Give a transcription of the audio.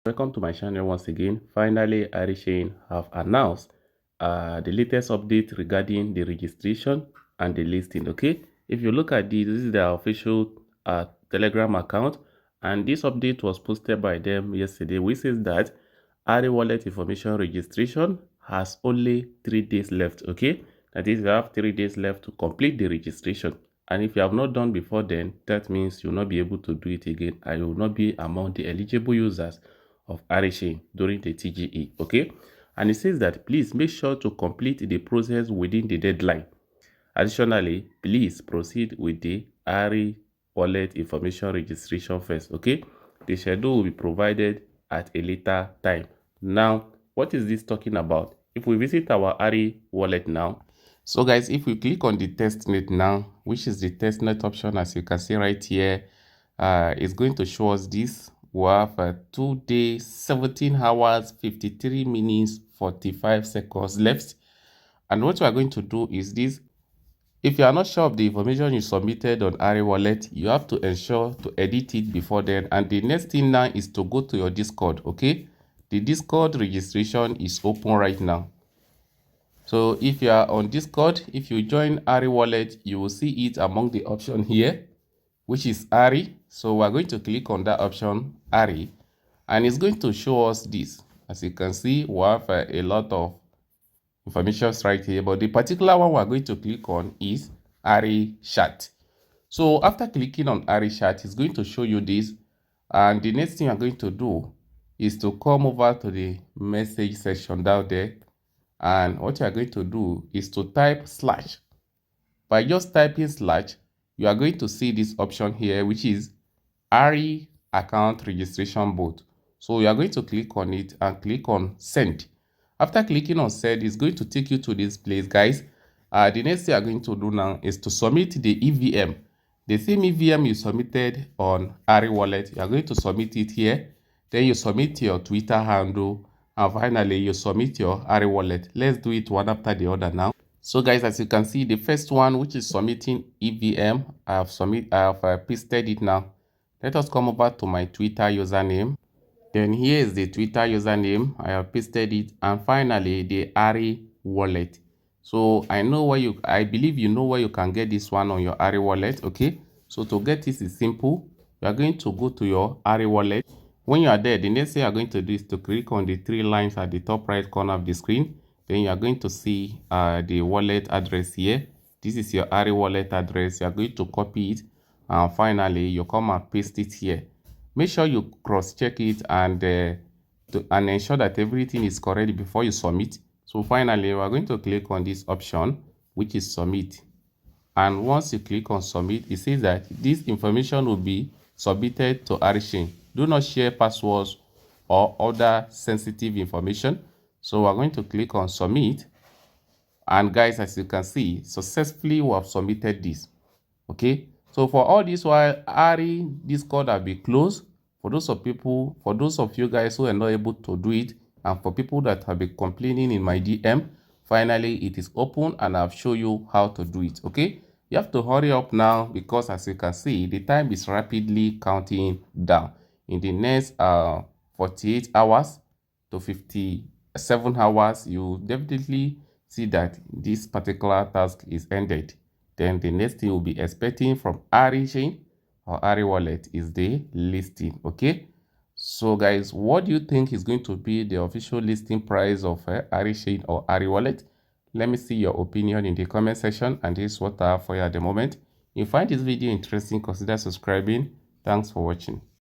Welcome to my channel once again. Finally, Arichain have announced the latest update regarding the registration and the listing. Okay, if you look at this is their official Telegram account, and this update was posted by them yesterday, which says that Ari Wallet information registration has only 3 days left. Okay, that is, you have 3 days left to complete the registration. And if you have not done before then, that means you'll not be able to do it again, and you will not be among the eligible users of Arichain during the TGE. Okay, and it says that please make sure to complete the process within the deadline. Additionally, please proceed with the Ari Wallet information registration first. Okay, the schedule will be provided at a later time. Now, what is this talking about? If we visit our Ari Wallet now, so guys, if we click on the testnet now, which is the testnet option, as you can see right here, it's going to show us this. We have 2 days, 17 hours, 53 minutes, 45 seconds left. And what we are going to do is this. If you are not sure of the information you submitted on Ari Wallet, you have to ensure to edit it before then. And the next thing now is to go to your Discord. Okay, the Discord registration is open right now. So if you are on Discord, if you join Ari Wallet, you will see it among the option here, which is Ari. So we're going to click on that option, Ari, and it's going to show us this. As you can see, we have a lot of information right here, but the particular one we're going to click on is Arichain. So after clicking on Arichain, it's going to show you this, and the next thing you're going to do is to come over to the message section down there, and what you are going to do is to type slash. By just typing slash, you are going to see this option here, which is Ari account registration bot. So you are going to click on it and click on send. After clicking on send, it's going to take you to this place, guys. The next thing you are going to do now is to submit the EVM. The same EVM you submitted on Ari Wallet, you are going to submit it here. Then you submit your Twitter handle, and finally you submit your Ari Wallet. Let's do it one after the other now. So guys, as you can see, the first one, which is submitting EVM, I have pasted it now. Let us come over to my Twitter username. Then here is the Twitter username. I have pasted it, and finally the Ari Wallet. So I believe you know where you can get this one on your Ari Wallet. Okay, so to get this is simple. You are going to go to your Ari Wallet. When you are there, the next thing you are going to do is to click on the 3 lines at the top right corner of the screen. Then you are going to see the wallet address here. This is your Ari Wallet address. You are going to copy it, and finally you come and paste it here. Make sure you cross-check it and ensure that everything is correct before you submit. So finally, we are going to click on this option, which is submit. And once you click on submit, it says that this information will be submitted to Arichain. Do not share passwords or other sensitive information. So we're going to click on submit, and guys, as you can see, successfully we have submitted this. Okay, so for all this while, Ari Discord have been closed. For those of you guys who are not able to do it, and for people that have been complaining in my DM, finally it is open, and I've shown you how to do it. Okay, you have to hurry up now, because as you can see, the time is rapidly counting down. In the next 48 hours to 57 hours, you definitely see that this particular task is ended. Then the next thing you'll be expecting from Arichain or Ari Wallet is the listing. Okay, so guys, what do you think is going to be the official listing price of Arichain or Ari Wallet? Let me see your opinion in the comment section, and this is what I have for you at the moment. If you find this video interesting, consider subscribing. Thanks for watching.